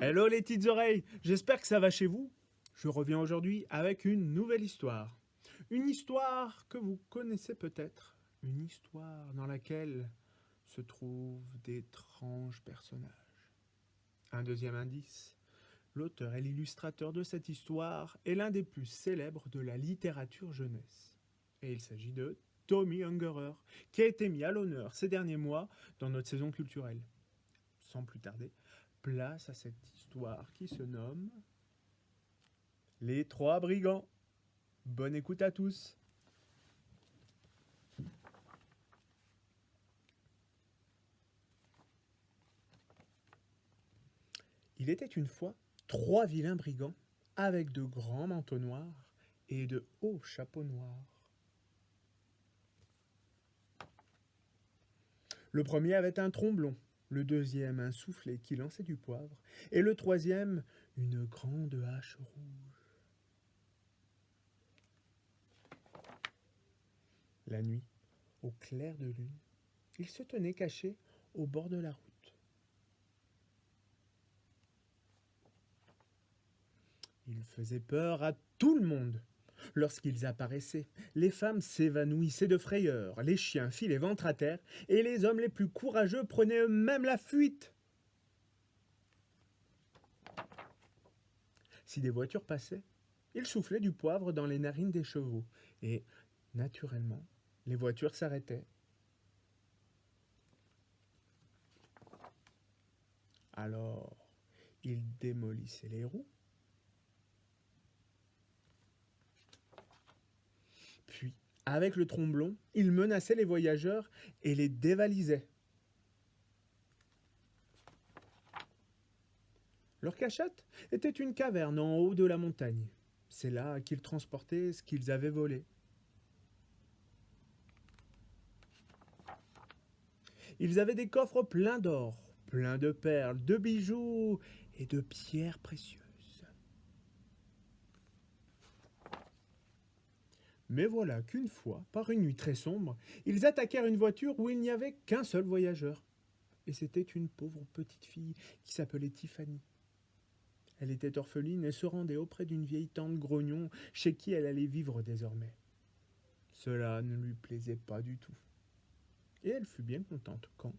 Hello les petites oreilles, j'espère que ça va chez vous. Je reviens aujourd'hui avec une nouvelle histoire. Une histoire que vous connaissez peut-être. Une histoire dans laquelle se trouvent d'étranges personnages. Un deuxième indice. L'auteur et l'illustrateur de cette histoire est l'un des plus célèbres de la littérature jeunesse. Et il s'agit de Tommy Ungerer, qui a été mis à l'honneur ces derniers mois dans notre saison culturelle. Sans plus tarder, place à cette histoire qui se nomme Les Trois Brigands. Bonne écoute à tous. Il était une fois 3 vilains brigands avec de grands manteaux noirs et de hauts chapeaux noirs. Le premier avait un tromblon, le deuxième un soufflet qui lançait du poivre, et le troisième une grande hache rouge. La nuit, au clair de lune, ils se tenaient cachés au bord de la route. Ils faisaient peur à tout le monde. Lorsqu'ils apparaissaient, les femmes s'évanouissaient de frayeur, les chiens filaient ventre à terre, et les hommes les plus courageux prenaient eux-mêmes la fuite. Si des voitures passaient, ils soufflaient du poivre dans les narines des chevaux, et, naturellement, les voitures s'arrêtaient. Alors, ils démolissaient les roues, puis, avec le tromblon, ils menaçaient les voyageurs et les dévalisaient. Leur cachette était une caverne en haut de la montagne. C'est là qu'ils transportaient ce qu'ils avaient volé. Ils avaient des coffres pleins d'or, pleins de perles, de bijoux et de pierres précieuses. Mais voilà qu'une fois, par une nuit très sombre, ils attaquèrent une voiture où il n'y avait qu'un seul voyageur. Et c'était une pauvre petite fille qui s'appelait Tiffany. Elle était orpheline et se rendait auprès d'une vieille tante grognon chez qui elle allait vivre désormais. Cela ne lui plaisait pas du tout. Et elle fut bien contente quand,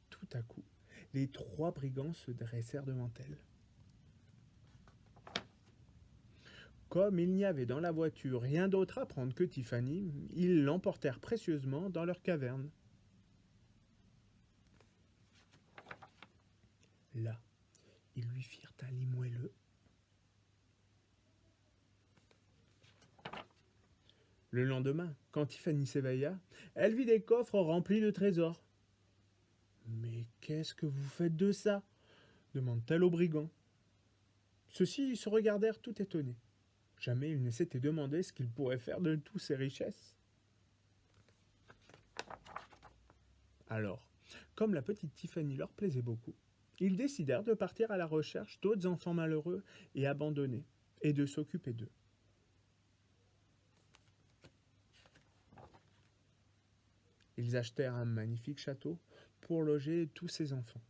tout à coup, les 3 brigands se dressèrent devant elle. Comme il n'y avait dans la voiture rien d'autre à prendre que Tiffany, ils l'emportèrent précieusement dans leur caverne. Là, ils lui firent un lit moelleux. Le lendemain, quand Tiffany s'éveilla, elle vit des coffres remplis de trésors. « Mais qu'est-ce que vous faites de ça ?» demande-t-elle aux brigands. Ceux-ci se regardèrent tout étonnés. Jamais ils ne s'étaient demandé ce qu'ils pourraient faire de toutes ces richesses. Alors, comme la petite Tiffany leur plaisait beaucoup, ils décidèrent de partir à la recherche d'autres enfants malheureux et abandonnés, et de s'occuper d'eux. Ils achetèrent un magnifique château pour loger tous ces enfants.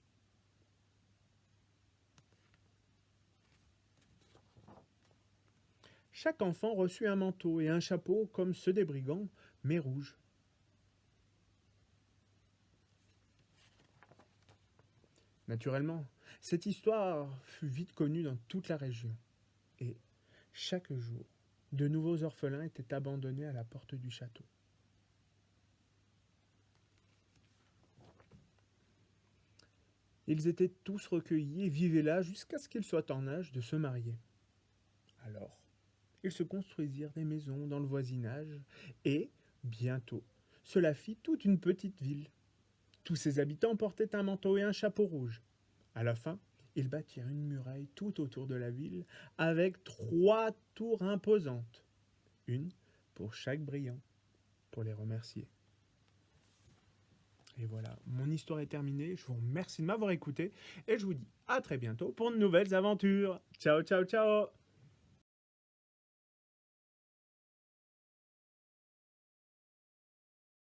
Chaque enfant reçut un manteau et un chapeau comme ceux des brigands, mais rouges. Naturellement, cette histoire fut vite connue dans toute la région. Et, chaque jour, de nouveaux orphelins étaient abandonnés à la porte du château. Ils étaient tous recueillis et vivaient là jusqu'à ce qu'ils soient en âge de se marier. Alors, ils se construisirent des maisons dans le voisinage et, bientôt, cela fit toute une petite ville. Tous ses habitants portaient un manteau et un chapeau rouge. À la fin, ils bâtirent une muraille tout autour de la ville avec 3 tours imposantes, une pour chaque brillant, pour les remercier. Et voilà, mon histoire est terminée. Je vous remercie de m'avoir écouté et je vous dis à très bientôt pour de nouvelles aventures. Ciao, ciao, ciao!